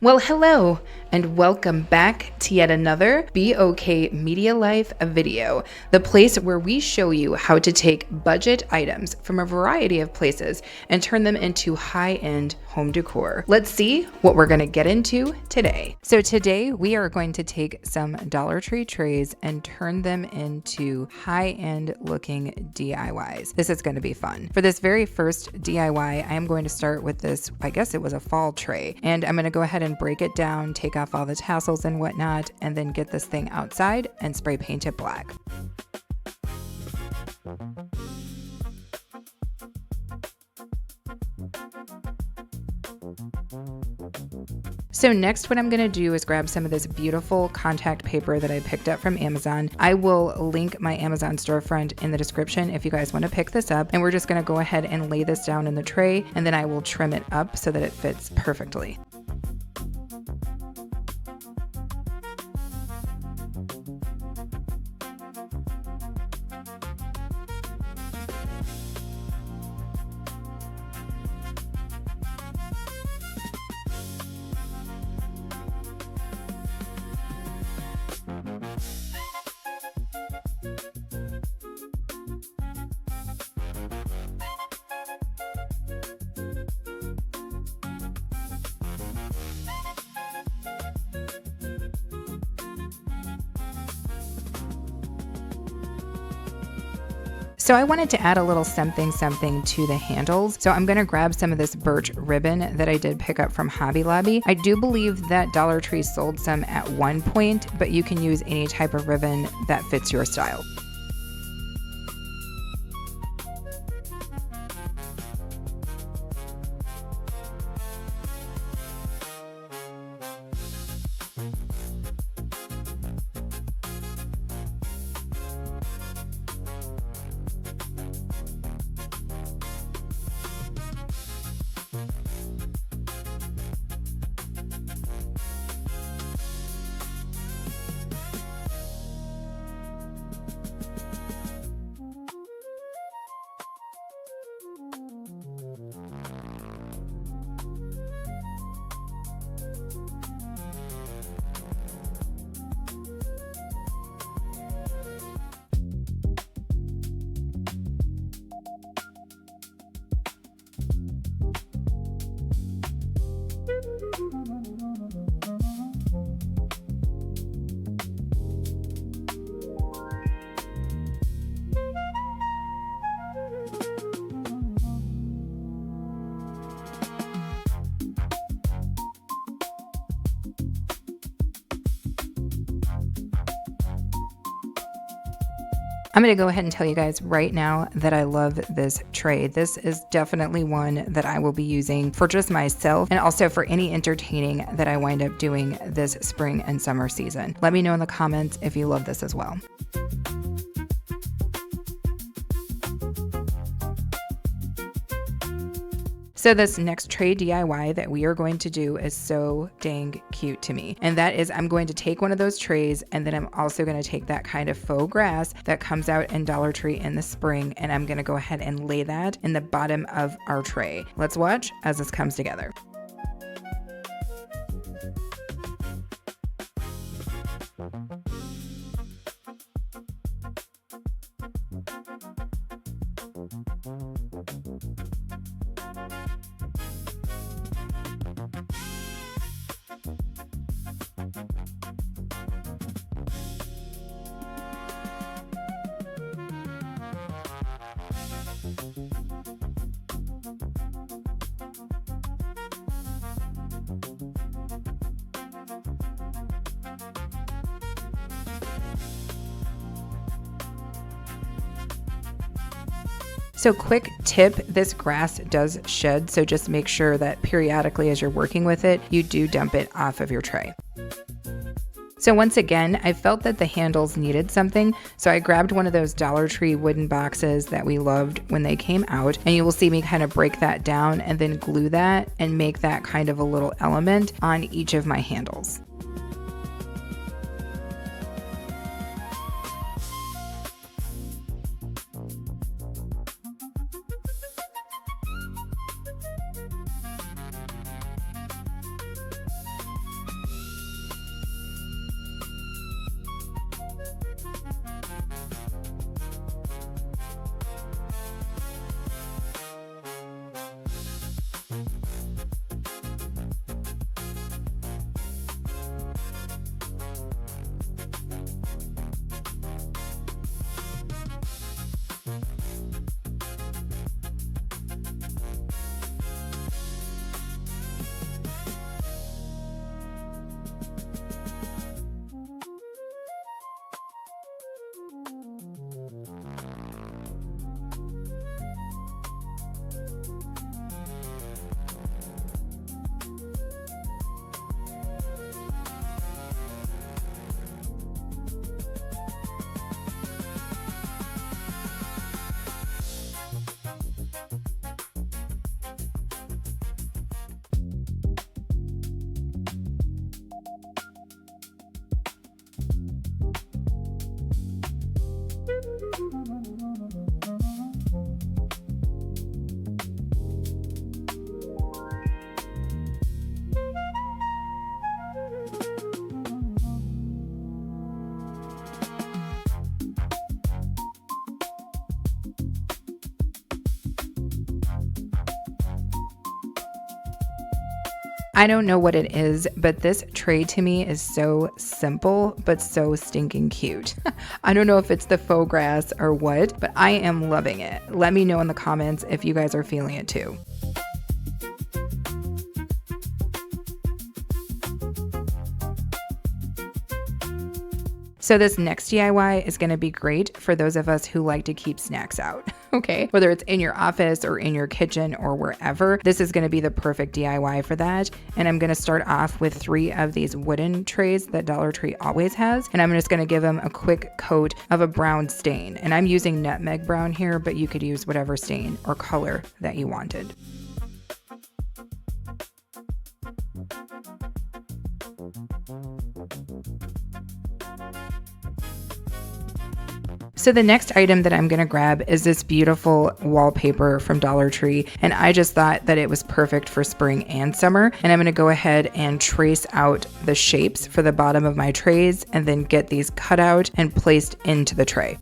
Well, hello, and welcome back to yet another Be OK Media Life video, the place where we show you how to take budget items from a variety of places and turn them into high-end home decor. Let's see what we're going to get into today. So today we are going to take some Dollar Tree trays and turn them into high-end looking DIYs. This is going to be fun. For this very first DIY, I am going to start with this, I guess it was a fall tray, and I'm going to go ahead and break it down, take off all the tassels and whatnot, and then get this thing outside and spray paint it black. So next, what I'm going to do is grab some of this beautiful contact paper that I picked up from Amazon. I will link my Amazon storefront in the description if you guys want to pick this up. And we're just going to go ahead and lay this down in the tray, and then I will trim it up so that it fits perfectly. So I wanted to add a little something to the handles. So I'm going to grab some of this birch ribbon that I did pick up from Hobby Lobby. I do believe that Dollar Tree sold some at one point, but you can use any type of ribbon that fits your style. I'm going to go ahead and tell you guys right now that I love this tray. This is definitely one that I will be using for just myself and also for any entertaining that I wind up doing this spring and summer season. Let me know in the comments if you love this as well. So this next tray DIY that we are going to do is so dang cute to me. And that is, I'm going to take one of those trays, and then I'm also going to take that kind of faux grass that comes out in Dollar Tree in the spring, and I'm going to go ahead and lay that in the bottom of our tray. Let's watch as this comes together. So quick tip, this grass does shed, so just make sure that periodically as you're working with it, you do dump it off of your tray. So once again, I felt that the handles needed something, so I grabbed one of those Dollar Tree wooden boxes that we loved when they came out, and you will see me kind of break that down and then glue that and make that kind of a little element on each of my handles. I don't know what it is, but this tray to me is so simple, but so stinking cute. I don't know if it's the faux grass or what, but I am loving it. Let me know in the comments if you guys are feeling it too. So this next DIY is going to be great for those of us who like to keep snacks out, okay? Whether it's in your office or in your kitchen or wherever, this is going to be the perfect DIY for that. And I'm going to start off with 3 of these wooden trays that Dollar Tree always has. And I'm just going to give them a quick coat of a brown stain. And I'm using nutmeg brown here, but you could use whatever stain or color that you wanted. So the next item that I'm going to grab is this beautiful wallpaper from Dollar Tree, and I just thought that it was perfect for spring and summer. And I'm going to go ahead and trace out the shapes for the bottom of my trays and then get these cut out and placed into the tray.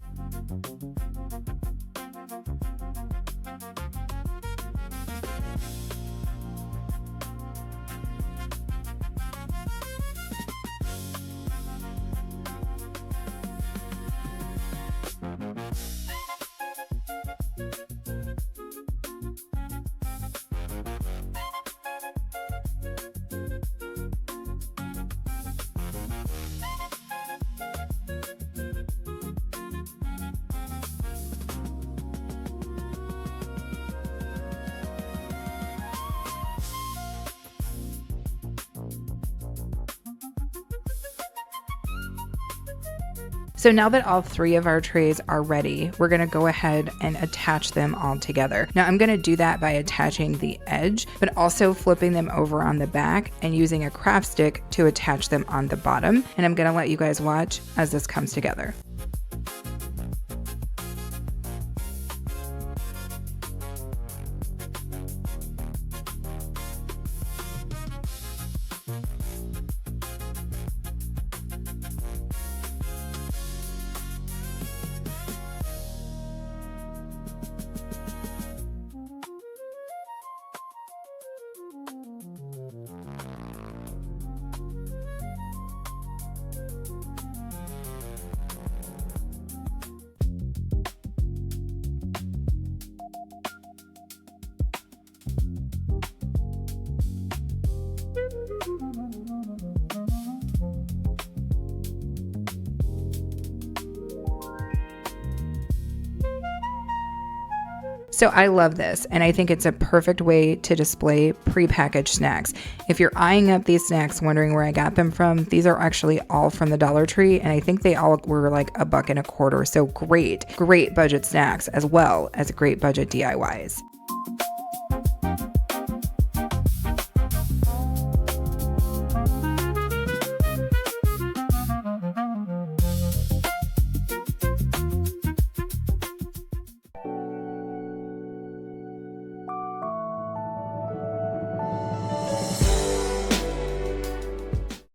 So now that all 3 of our trays are ready, we're going to go ahead and attach them all together. Now I'm going to do that by attaching the edge, but also flipping them over on the back and using a craft stick to attach them on the bottom. And I'm going to let you guys watch as this comes together. So I love this, and I think it's a perfect way to display prepackaged snacks. If you're eyeing up these snacks, wondering where I got them from, these are actually all from the Dollar Tree, and I think they all were like $1.25. So great budget snacks as well as great budget DIYs.